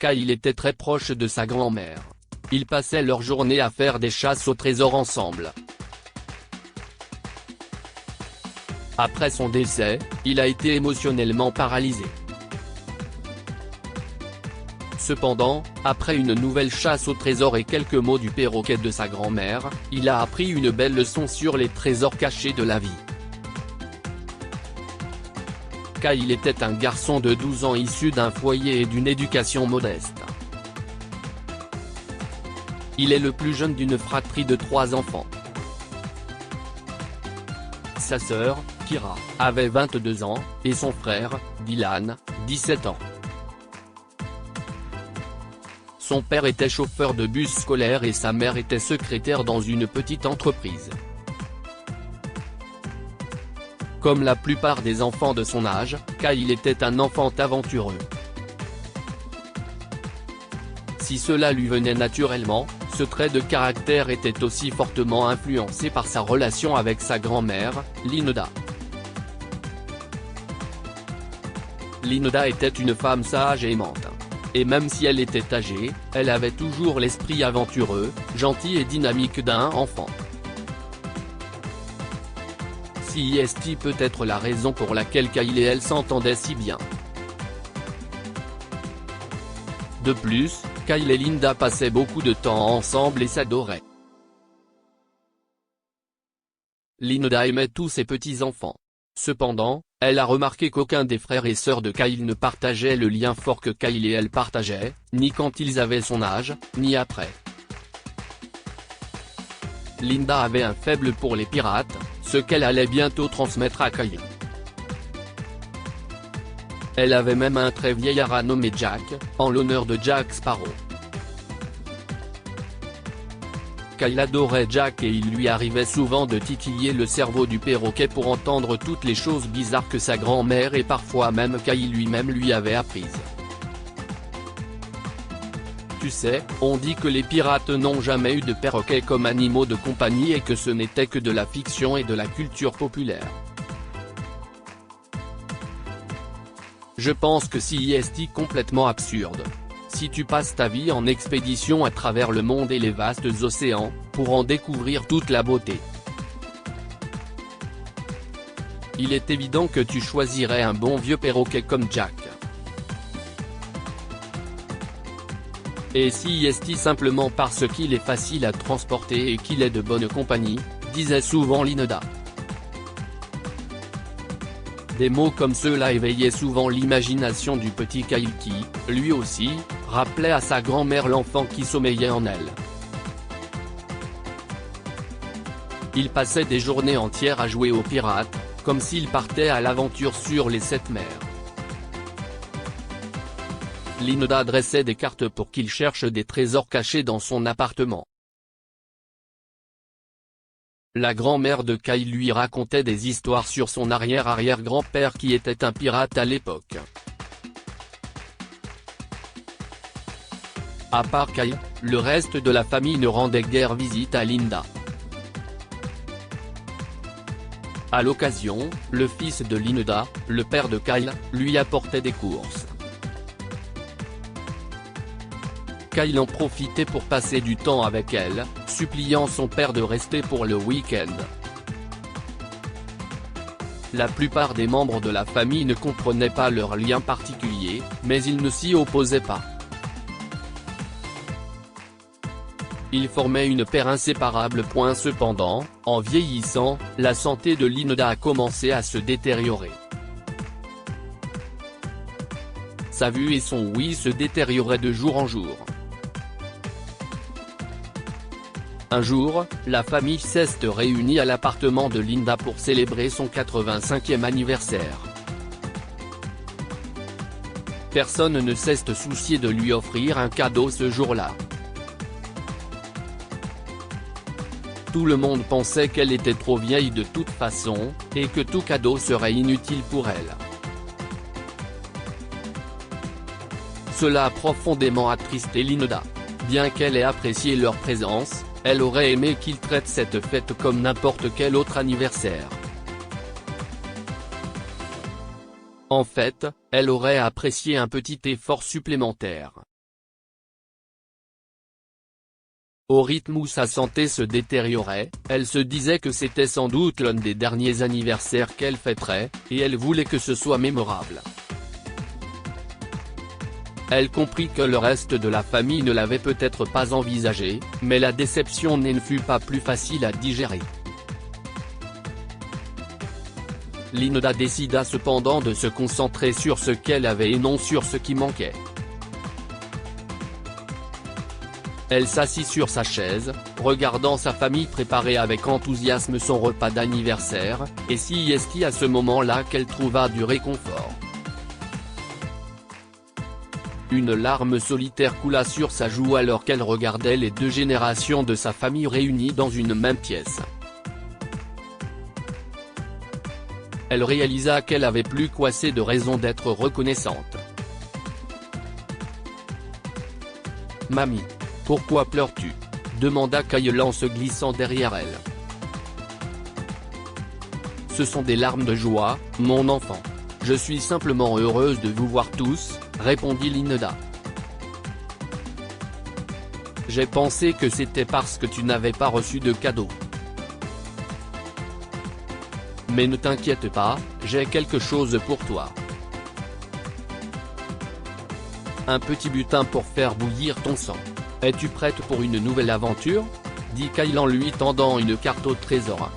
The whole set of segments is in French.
Kyle était très proche de sa grand-mère. Ils passaient leur journée à faire des chasses au trésor ensemble. Après son décès, il a été émotionnellement paralysé. Cependant, après une nouvelle chasse au trésor et quelques mots du perroquet de sa grand-mère, il a appris une belle leçon sur les trésors cachés de la vie. Kyle était un garçon de 12 ans issu d'un foyer et d'une éducation modeste. Il est le plus jeune d'une fratrie de 3 enfants. Sa sœur, Kira, avait 22 ans, et son frère, Dylan, 17 ans. Son père était chauffeur de bus scolaire et sa mère était secrétaire dans une petite entreprise. Comme la plupart des enfants de son âge, Kyle était un enfant aventureux. Si cela lui venait naturellement, ce trait de caractère était aussi fortement influencé par sa relation avec sa grand-mère, Linda. Linda était une femme sage et aimante. Et même si elle était âgée, elle avait toujours l'esprit aventureux, gentil et dynamique d'un enfant. CIST peut être la raison pour laquelle Kyle et elle s'entendaient si bien. De plus, Kyle et Linda passaient beaucoup de temps ensemble et s'adoraient. Linda aimait tous ses petits-enfants. Cependant, elle a remarqué qu'aucun des frères et sœurs de Kyle ne partageait le lien fort que Kyle et elle partageaient, ni quand ils avaient son âge, ni après. Linda avait un faible pour les pirates, ce qu'elle allait bientôt transmettre à Kyle. Elle avait même un très vieillard nommé Jack, en l'honneur de Jack Sparrow. Kyle adorait Jack et il lui arrivait souvent de titiller le cerveau du perroquet pour entendre toutes les choses bizarres que sa grand-mère et parfois même Kyle lui-même lui avait apprises. Tu sais, on dit que les pirates n'ont jamais eu de perroquets comme animaux de compagnie et que ce n'était que de la fiction et de la culture populaire. Je pense que c'est complètement absurde. Si tu passes ta vie en expédition à travers le monde et les vastes océans, pour en découvrir toute la beauté. Il est évident que tu choisirais un bon vieux perroquet comme Jack. Et CIST simplement parce qu'il est facile à transporter et qu'il est de bonne compagnie, disait souvent Linda. Des mots comme ceux-là éveillaient souvent l'imagination du petit Kyle qui, lui aussi, rappelait à sa grand-mère l'enfant qui sommeillait en elle. Il passait des journées entières à jouer aux pirates, comme s'il partait à l'aventure sur les 7 mers. Linda dressait des cartes pour qu'il cherche des trésors cachés dans son appartement. La grand-mère de Kyle lui racontait des histoires sur son arrière-arrière-grand-père qui était un pirate à l'époque. À part Kyle, le reste de la famille ne rendait guère visite à Linda. À l'occasion, le fils de Linda, le père de Kyle, lui apportait des courses. Kyle en profitait pour passer du temps avec elle, suppliant son père de rester pour le week-end. La plupart des membres de la famille ne comprenaient pas leur lien particulier, mais ils ne s'y opposaient pas. Ils formaient une paire inséparable. Cependant, en vieillissant, la santé de Linda a commencé à se détériorer. Sa vue et son ouïe se détérioraient de jour en jour. Un jour, la famille s'est réunie à l'appartement de Linda pour célébrer son 85e anniversaire. Personne ne s'est soucié de lui offrir un cadeau ce jour-là. Tout le monde pensait qu'elle était trop vieille de toute façon, et que tout cadeau serait inutile pour elle. Cela a profondément attristé Linda. Bien qu'elle ait apprécié leur présence, elle aurait aimé qu'ils traitent cette fête comme n'importe quel autre anniversaire. En fait, elle aurait apprécié un petit effort supplémentaire. Au rythme où sa santé se détériorait, elle se disait que c'était sans doute l'un des derniers anniversaires qu'elle fêterait, et elle voulait que ce soit mémorable. Elle comprit que le reste de la famille ne l'avait peut-être pas envisagé, mais la déception ne fut pas plus facile à digérer. Linda décida cependant de se concentrer sur ce qu'elle avait et non sur ce qui manquait. Elle s'assit sur sa chaise, regardant sa famille préparer avec enthousiasme son repas d'anniversaire, et c'est à ce moment-là qu'elle trouva du réconfort. Une larme solitaire coula sur sa joue alors qu'elle regardait les deux générations de sa famille réunies dans une même pièce. Elle réalisa qu'elle avait plus qu'assez de raisons d'être reconnaissante. « Mamie, pourquoi pleures-tu » demanda Kyle en se glissant derrière elle. « Ce sont des larmes de joie, mon enfant. Je suis simplement heureuse de vous voir tous », répondit Linda. « J'ai pensé que c'était parce que tu n'avais pas reçu de cadeau. Mais ne t'inquiète pas, j'ai quelque chose pour toi. Un petit butin pour faire bouillir ton sang. Es-tu prête pour une nouvelle aventure ?» dit Kyle en lui tendant une carte au trésor.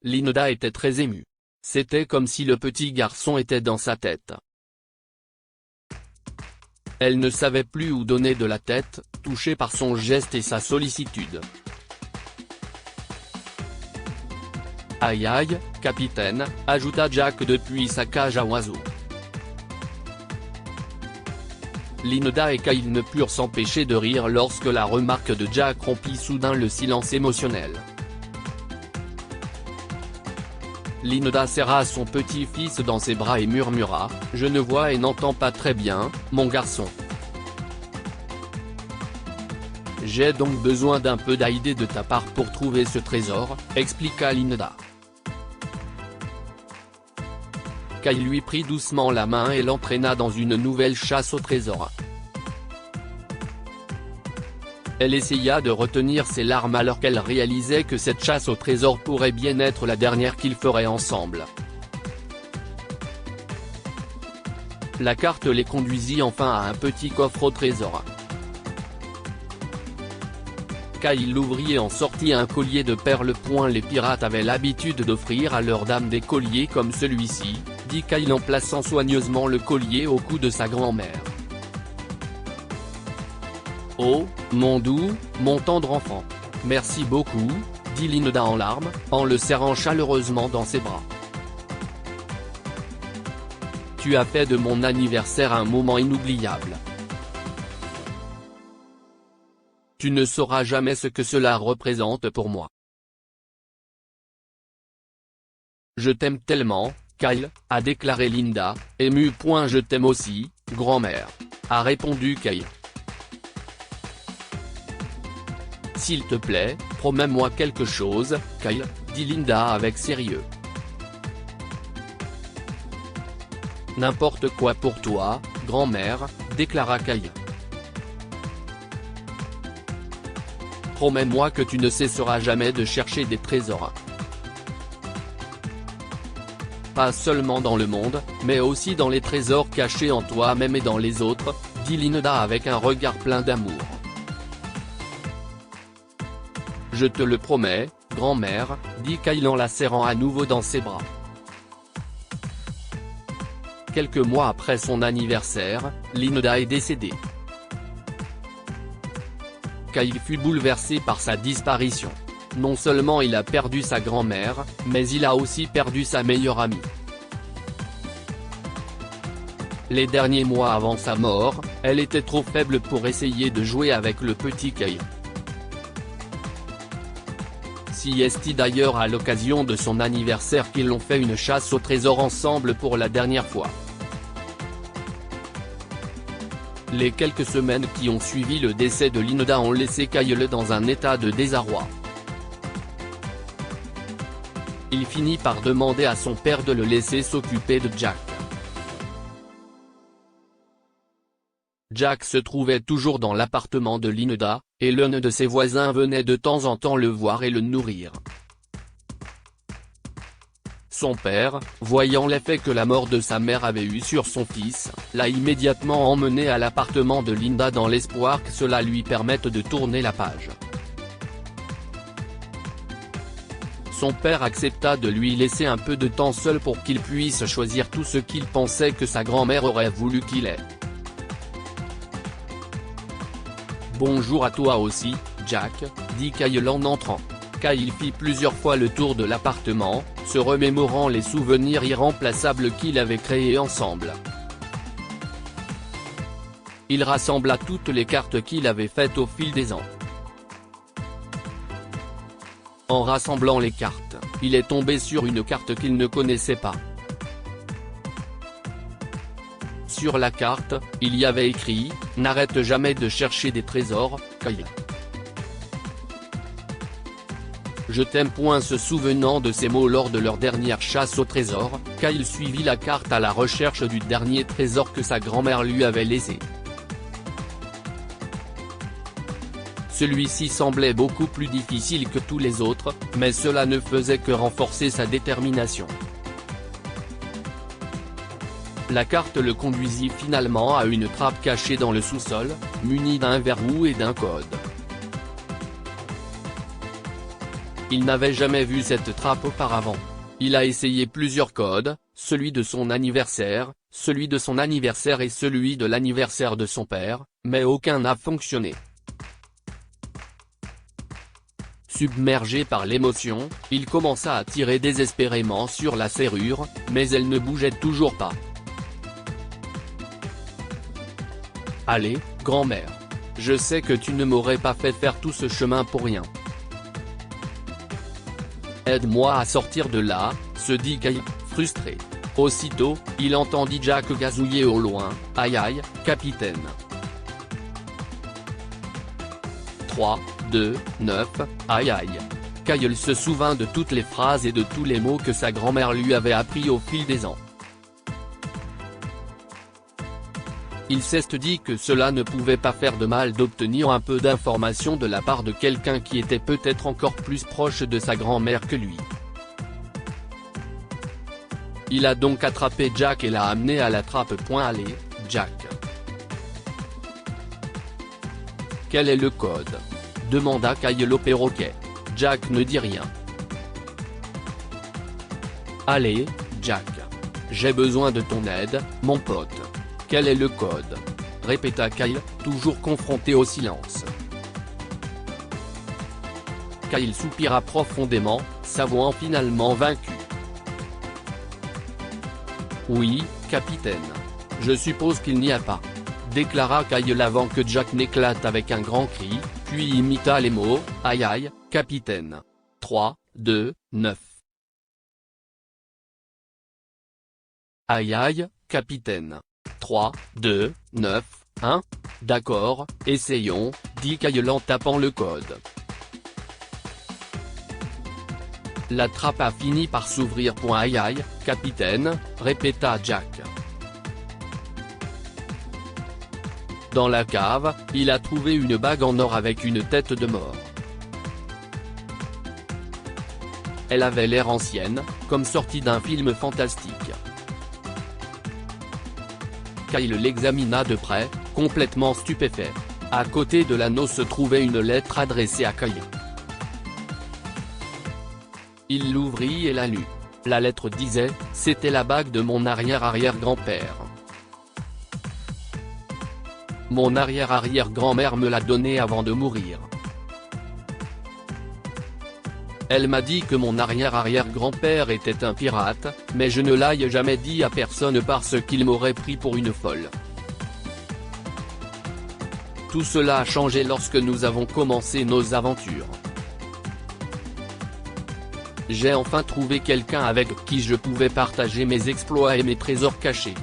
Linda était très émue. C'était comme si le petit garçon était dans sa tête. Elle ne savait plus où donner de la tête, touchée par son geste et sa sollicitude. « Aïe aïe, capitaine », ajouta Jack depuis sa cage à oiseaux. Linda et Kyle ne purent s'empêcher de rire lorsque la remarque de Jack rompit soudain le silence émotionnel. Linda serra son petit-fils dans ses bras et murmura « Je ne vois et n'entends pas très bien, mon garçon. J'ai donc besoin d'un peu d'aide de ta part pour trouver ce trésor », expliqua Linda. Kyle lui prit doucement la main et l'entraîna dans une nouvelle chasse au trésor. Elle essaya de retenir ses larmes alors qu'elle réalisait que cette chasse au trésor pourrait bien être la dernière qu'ils feraient ensemble. La carte les conduisit enfin à un petit coffre au trésor. Kyle l'ouvrit et en sortit un collier de perles. Les pirates avaient l'habitude d'offrir à leurs dames des colliers comme celui-ci, dit Kyle en plaçant soigneusement le collier au cou de sa grand-mère. « Oh, mon doux, mon tendre enfant. Merci beaucoup », dit Linda en larmes, en le serrant chaleureusement dans ses bras. « Tu as fait de mon anniversaire un moment inoubliable. Tu ne sauras jamais ce que cela représente pour moi. Je t'aime tellement, Kyle, a déclaré Linda, émue. « Je t'aime aussi, grand-mère », a répondu Kyle. « S'il te plaît, promets-moi quelque chose, Kyle, » dit Linda avec sérieux. « N'importe quoi pour toi, grand-mère, » déclara Kyle. « Promets-moi que tu ne cesseras jamais de chercher des trésors. Pas seulement dans le monde, mais aussi dans les trésors cachés en toi-même et dans les autres, » dit Linda avec un regard plein d'amour. « Je te le promets, grand-mère, » dit Kyle en la serrant à nouveau dans ses bras. Quelques mois après son anniversaire, Linda est décédée. Kyle fut bouleversé par sa disparition. Non seulement il a perdu sa grand-mère, mais il a aussi perdu sa meilleure amie. Les derniers mois avant sa mort, elle était trop faible pour essayer de jouer avec le petit Kyle. C'est d'ailleurs à l'occasion de son anniversaire qu'ils ont fait une chasse au trésor ensemble pour la dernière fois. Les quelques semaines qui ont suivi le décès de Linda ont laissé Kyle dans un état de désarroi. Il finit par demander à son père de le laisser s'occuper de Jack. Jack se trouvait toujours dans l'appartement de Linda, et l'un de ses voisins venait de temps en temps le voir et le nourrir. Son père, voyant l'effet que la mort de sa mère avait eu sur son fils, l'a immédiatement emmené à l'appartement de Linda dans l'espoir que cela lui permette de tourner la page. Son père accepta de lui laisser un peu de temps seul pour qu'il puisse choisir tout ce qu'il pensait que sa grand-mère aurait voulu qu'il ait. « Bonjour à toi aussi, Jack, » dit Kyle en entrant. Kyle fit plusieurs fois le tour de l'appartement, se remémorant les souvenirs irremplaçables qu'ils avaient créés ensemble. Il rassembla toutes les cartes qu'il avait faites au fil des ans. En rassemblant les cartes, il est tombé sur une carte qu'il ne connaissait pas. Sur la carte, il y avait écrit « N'arrête jamais de chercher des trésors, Kyle. » Je t'aime. Se souvenant de ces mots lors de leur dernière chasse au trésor, Kyle suivit la carte à la recherche du dernier trésor que sa grand-mère lui avait laissé. Celui-ci semblait beaucoup plus difficile que tous les autres, mais cela ne faisait que renforcer sa détermination. La carte le conduisit finalement à une trappe cachée dans le sous-sol, munie d'un verrou et d'un code. Il n'avait jamais vu cette trappe auparavant. Il a essayé plusieurs codes, celui de son anniversaire, celui de son anniversaire et celui de l'anniversaire de son père, mais aucun n'a fonctionné. Submergé par l'émotion, il commença à tirer désespérément sur la serrure, mais elle ne bougeait toujours pas. « Allez, grand-mère. Je sais que tu ne m'aurais pas fait faire tout ce chemin pour rien. Aide-moi à sortir de là, » se dit Kyle, frustré. Aussitôt, il entendit Jack gazouiller au loin, « Aïe aïe, capitaine. 3, 2, 9, aïe aïe. » Kyle se souvint de toutes les phrases et de tous les mots que sa grand-mère lui avait appris au fil des ans. Il s'est dit que cela ne pouvait pas faire de mal d'obtenir un peu d'informations de la part de quelqu'un qui était peut-être encore plus proche de sa grand-mère que lui. Il a donc attrapé Jack et l'a amené à la trappe. Allez, Jack. Quel est le code ? Demanda Kyle au perroquet. Jack ne dit rien. Allez, Jack. J'ai besoin de ton aide, mon pote. Quel est le code ? Répéta Kyle, toujours confronté au silence. Kyle soupira profondément, s'avouant finalement vaincu. Oui, capitaine. Je suppose qu'il n'y a pas. Déclara Kyle avant que Jack n'éclate avec un grand cri, puis imita les mots, aïe aïe, capitaine. 3, 2, 9. Aïe aïe, capitaine. 3, 2, 9, 1. D'accord, essayons, dit Kyle en tapant le code. La trappe a fini par s'ouvrir. Aïe aïe, capitaine, répéta Jack. Dans la cave, il a trouvé une bague en or avec une tête de mort. Elle avait l'air ancienne, comme sortie d'un film fantastique. Kyle l'examina de près, complètement stupéfait. À côté de l'anneau se trouvait une lettre adressée à Kyle. Il l'ouvrit et la lut. La lettre disait « C'était la bague de mon arrière-arrière-grand-père. Mon arrière-arrière-grand-mère me l'a donnée avant de mourir. Elle m'a dit que mon arrière-arrière-grand-père était un pirate, mais je ne l'ai jamais dit à personne parce qu'il m'aurait pris pour une folle. Tout cela a changé lorsque nous avons commencé nos aventures. J'ai enfin trouvé quelqu'un avec qui je pouvais partager mes exploits et mes trésors cachés.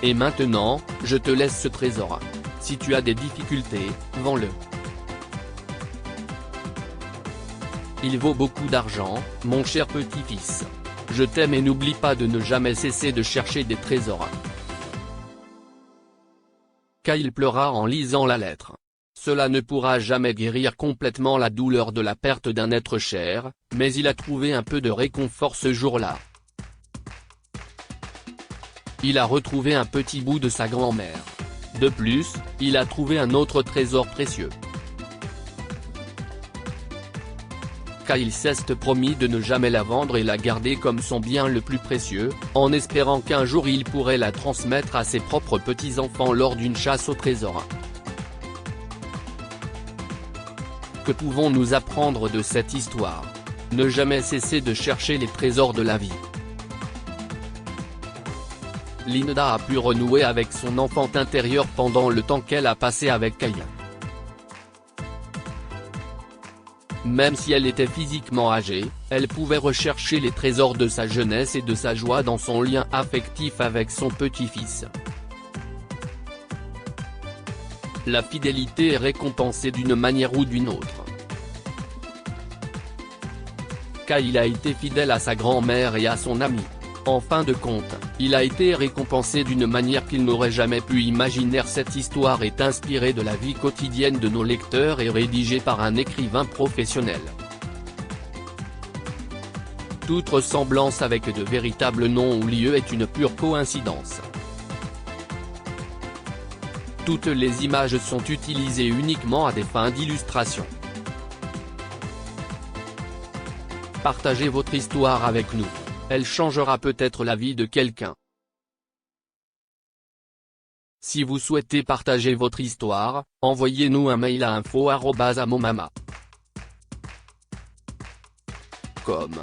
Et maintenant, je te laisse ce trésor. Si tu as des difficultés, vends-le. Il vaut beaucoup d'argent, mon cher petit-fils. Je t'aime et n'oublie pas de ne jamais cesser de chercher des trésors. Kyle pleura en lisant la lettre. Cela ne pourra jamais guérir complètement la douleur de la perte d'un être cher, mais il a trouvé un peu de réconfort ce jour-là. Il a retrouvé un petit bout de sa grand-mère. De plus, il a trouvé un autre trésor précieux. Kyle s'est promis de ne jamais la vendre et la garder comme son bien le plus précieux, en espérant qu'un jour il pourrait la transmettre à ses propres petits-enfants lors d'une chasse au trésor. Que pouvons-nous apprendre de cette histoire? Ne jamais cesser de chercher les trésors de la vie. Linda a pu renouer avec son enfant intérieur pendant le temps qu'elle a passé avec Kyle. Même si elle était physiquement âgée, elle pouvait rechercher les trésors de sa jeunesse et de sa joie dans son lien affectif avec son petit-fils. La fidélité est récompensée d'une manière ou d'une autre. Kyle a été fidèle à sa grand-mère et à son ami. En fin de compte, il a été récompensé d'une manière qu'il n'aurait jamais pu imaginer. Cette histoire est inspirée de la vie quotidienne de nos lecteurs et rédigée par un écrivain professionnel. Toute ressemblance avec de véritables noms ou lieux est une pure coïncidence. Toutes les images sont utilisées uniquement à des fins d'illustration. Partagez votre histoire avec nous. Elle changera peut-être la vie de quelqu'un. Si vous souhaitez partager votre histoire, envoyez-nous un mail à info@amomama.com.